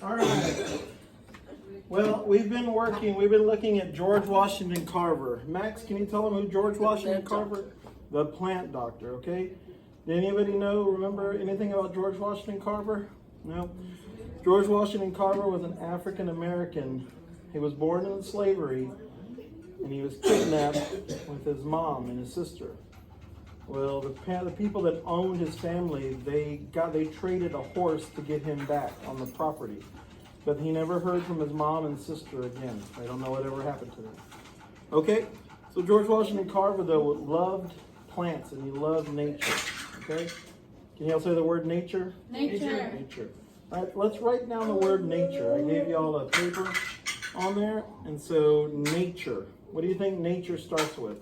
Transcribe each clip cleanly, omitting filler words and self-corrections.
All right. Well, we've been looking at George Washington Carver. Max, can you tell them who George Washington Carver? The plant doctor, okay? Did anybody remember anything about George Washington Carver? No? George Washington Carver was an African American. He was born in slavery, and he was kidnapped with his mom and his sister. Well, the people that owned his family, they traded a horse to get him back on the property. But he never heard from his mom and sister again. I don't know whatever happened to them. Okay, so George Washington Carver, though, loved plants and he loved nature. Okay, can you all say the word nature? Nature. Nature. All right, let's write down the word nature. I gave you all a paper on there. And so nature. What do you think nature starts with?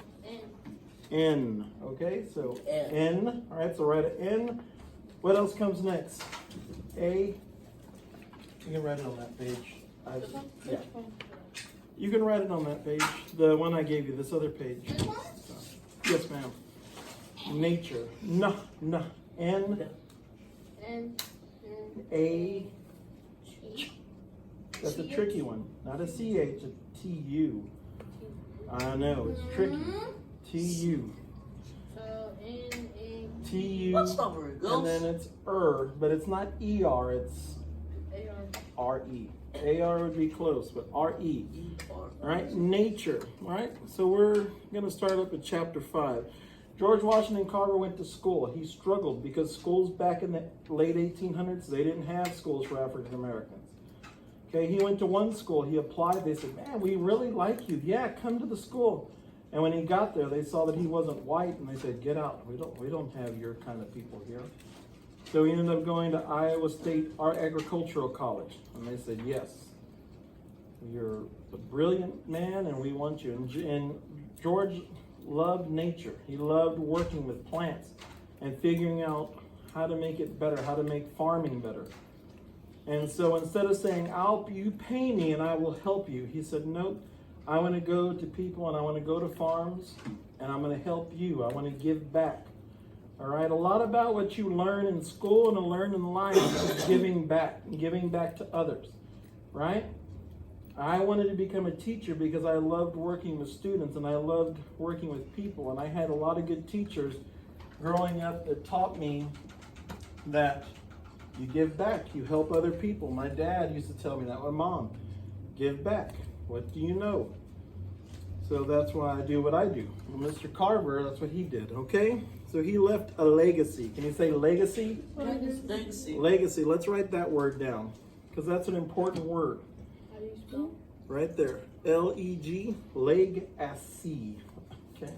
N. Okay, so N. All right, so write an N. What else comes next? A. You can write it on that page. Yeah. You can write it on that page. The one I gave you, this other page. Yes, ma'am. Nature. N. N. A. That's a tricky one. Not a CH, a TU. I know, it's tricky. TU. So N-A. TU. That's not very good. And then it's but it's not ER, it's RE. AR would be close, but RE. All right, nature. All right, so we're going to start up at chapter 5. George Washington Carver went to school. He struggled because schools back in the late 1800s, they didn't have schools for African Americans. Okay, he went to one school. He applied. They said, man, we really like you. Yeah, come to the school. And when he got there, they saw that he wasn't white, and they said, get out. We don't have your kind of people here. So he ended up going to Iowa State Agricultural College. And they said, yes, you're a brilliant man and we want you. And George loved nature. He loved working with plants and figuring out how to make it better, how to make farming better. And so instead of saying, you pay me and I will help you, he said, nope, I want to go to people and I want to go to farms and I'm going to help you. I want to give back. All right, a lot about what you learn in school and learn in life is giving back to others, right? I wanted to become a teacher because I loved working with students and I loved working with people, and I had a lot of good teachers growing up that taught me that you give back, you help other people. My dad used to tell me that, my mom, give back. What do you know? So that's why I do what I do. Well, Mr. Carver, that's what he did, okay? So he left a legacy. Can you say legacy? Legacy. Legacy. Let's write that word down because that's an important word. How do you spell? Right there. L-E-G, legacy. Okay.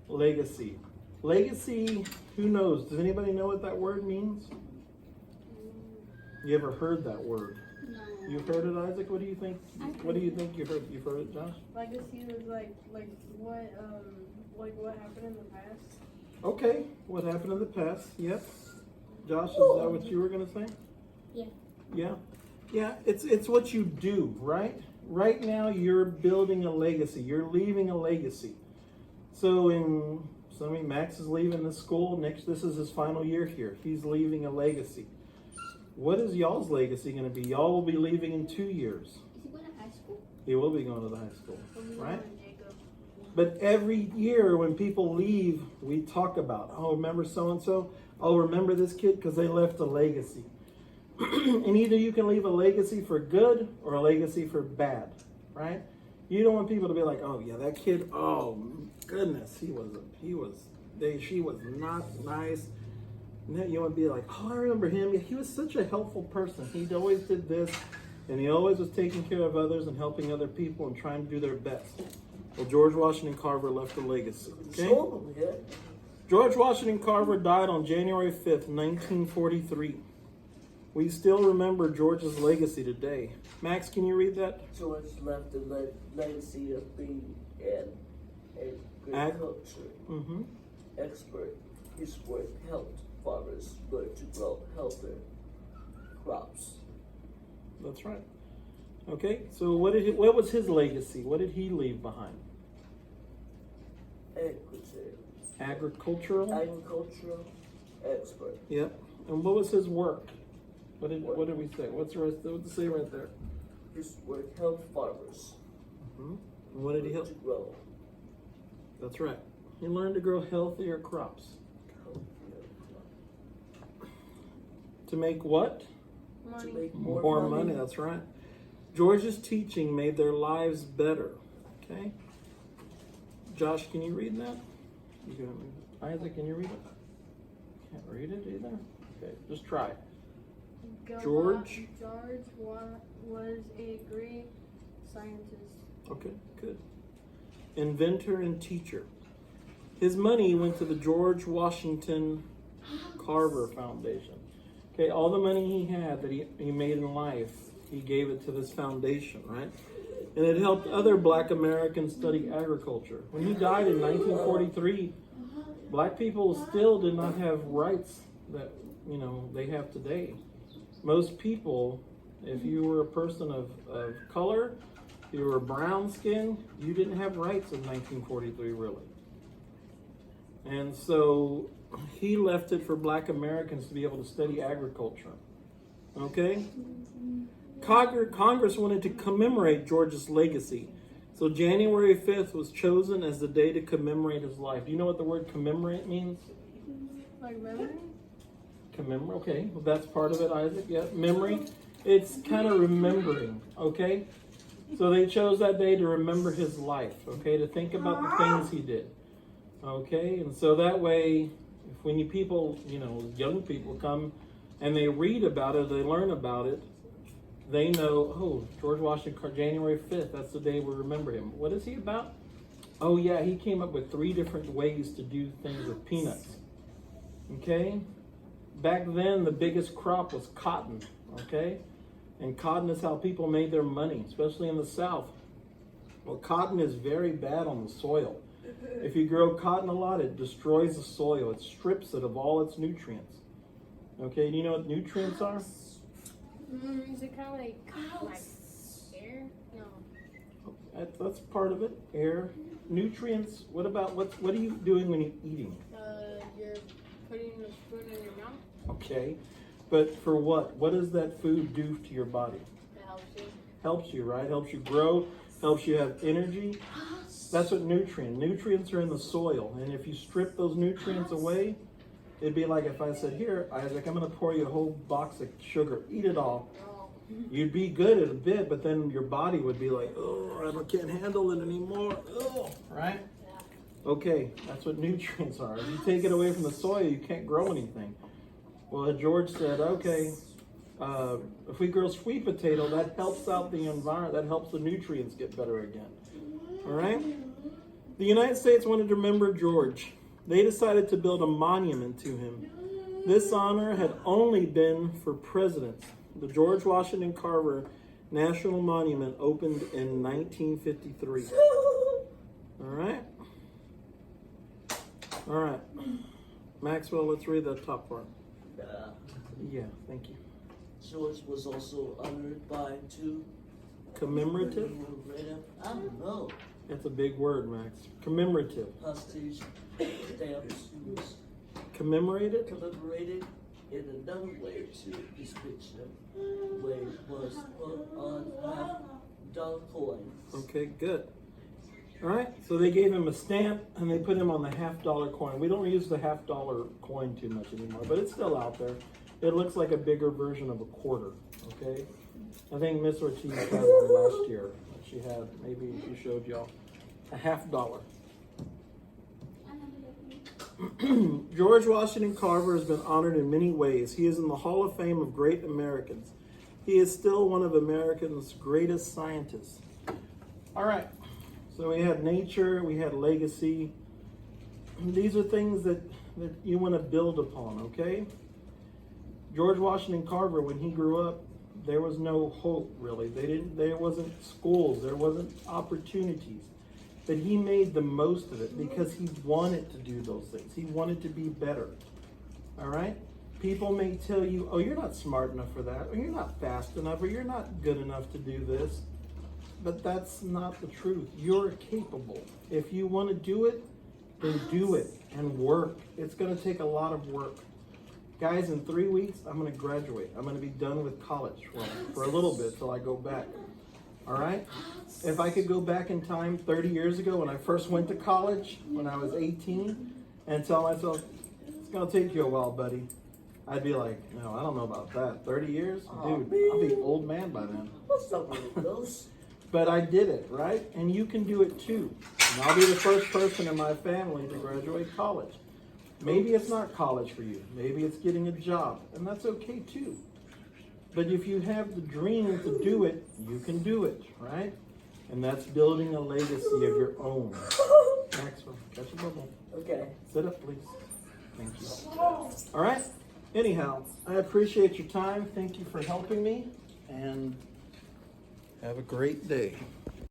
Legacy. Legacy, who knows? Does anybody know what that word means? You ever heard that word? No. You've heard it, Isaac? What do you think? What do you think you've heard? You've heard it, Josh? Legacy was like what happened in the past. Okay. What happened in the past? Yep. Josh, is that what you were gonna say? Yeah. Yeah. Yeah, it's what you do, right? Right now you're building a legacy. You're leaving a legacy. So Max is leaving the school. This is his final year here. He's leaving a legacy. What is y'all's legacy going to be? Y'all will be leaving in 2 years. Is he going to high school? He will be going to the high school, right? But every year when people leave, we talk about, remember so-and-so? Oh, remember this kid because they left a legacy. And either you can leave a legacy for good or a legacy for bad, right? You don't want people to be like, oh yeah, that kid, oh goodness, she was not nice. And then you want to be like, I remember him. He was such a helpful person. He always did this, and he always was taking care of others and helping other people and trying to do their best. Well, George Washington Carver left a legacy. Okay? George Washington Carver died on January 5th, 1943. We still remember George's legacy today. Max, can you read that? George left a legacy of being an agriculture expert. His work helped farmers learn to grow healthier crops. That's right. Okay, so what was his legacy? What did he leave behind? Agricultural Agricultural expert. Yep. And what was his work? What did we say? What's the rest? What's it say right there? His work helped farmers. Mm-hmm. And what did he help? To grow. That's right. He learned to grow healthier crops. To make what? Money. To make More money. That's right. George's teaching made their lives better. Okay. Josh, can you read that? Isaac, can you read it? Can't read it either. Okay, just try. George was a great scientist. Okay, good. Inventor and teacher. His money went to the George Washington Carver Foundation. Okay, all the money he had that he made in life, he gave it to this foundation, right? And it helped other black Americans study agriculture. When he died in 1943, black people still did not have rights that, they have today. Most people, if you were a person of color, if you were brown skin, you didn't have rights in 1943, really. And so he left it for black Americans to be able to study agriculture. Okay? Congress wanted to commemorate George's legacy. So January 5th was chosen as the day to commemorate his life. Do you know what the word commemorate means? Like memory? Commemorate, okay. Well, that's part of it, Isaac. Yeah, memory. It's kind of remembering, okay? So they chose that day to remember his life, okay? To think about the things he did, okay? And so that way, when young people come and they read about it, they learn about it, they know, oh, George Washington, January 5th, that's the day we remember him. What is he about? Oh, yeah, he came up with 3 different ways to do things with peanuts. Okay? Back then, the biggest crop was cotton. Okay? And cotton is how people made their money, especially in the South. Well, cotton is very bad on the soil. If you grow cotton a lot, it destroys the soil. It strips it of all its nutrients. Okay, do you know what nutrients are? Is it kind of like air? No. That's part of it. Air, nutrients. What are you doing when you're eating? You're putting the spoon in your mouth. Okay, but for what? What does that food do to your body? It helps you. Helps you, right? Helps you grow. Helps you have energy. That's what nutrients are in the soil, and if you strip those nutrients away, it'd be like if I said, "Here, Isaac, I'm going to pour you a whole box of sugar. Eat it all." You'd be good at a bit, but then your body would be like, "Oh, I can't handle it anymore." Oh, right? Okay, that's what nutrients are. If you take it away from the soil, you can't grow anything. Well, George said, okay, if we grow sweet potato, that helps out the environment. That helps the nutrients get better again. All right? The United States wanted to remember George. They decided to build a monument to him. This honor had only been for presidents. The George Washington Carver National Monument opened in 1953. All right? All right. Maxwell, let's read that top part. Yeah, thank you. George was also honored by 2 commemorative. I don't know. That's a big word, Max. Commemorative. Postage stamps. He was commemorated in another way to his picture, where it was put on $50 coins. Okay, good. All right, so they gave him a stamp and they put him on the $50 coin. We don't use the $50 coin too much anymore, but it's still out there. It looks like a bigger version of a quarter, okay? I think Miss Ortiz had one last year. She had, maybe she showed y'all, a $50. George Washington Carver has been honored in many ways. He is in the Hall of Fame of Great Americans. He is still one of America's greatest scientists. All right. So we had nature, we had legacy. These are things that you want to build upon, okay? George Washington Carver, when he grew up, there was no hope, really. There wasn't schools, there wasn't opportunities. But he made the most of it because he wanted to do those things. He wanted to be better, all right? People may tell you, oh, you're not smart enough for that, or you're not fast enough, or you're not good enough to do this. But that's not the truth. You're capable. If you want to do it, then do it and work. It's going to take a lot of work. Guys, in 3 weeks, I'm going to graduate. I'm going to be done with college for a little bit till I go back. All right? If I could go back in time 30 years ago when I first went to college, when I was 18, and tell myself, it's going to take you a while, buddy. I'd be like, no, I don't know about that. 30 years? Dude, I'll be an old man by then. What's up with those? But I did it, right? And you can do it too. And I'll be the first person in my family to graduate college. Maybe it's not college for you. Maybe it's getting a job. And that's okay too. But if you have the dream to do it, you can do it, right? And that's building a legacy of your own. Maxwell, catch a bubble. Okay. Sit up, please. Thank you. All right? Anyhow, I appreciate your time. Thank you for helping me. And have a great day.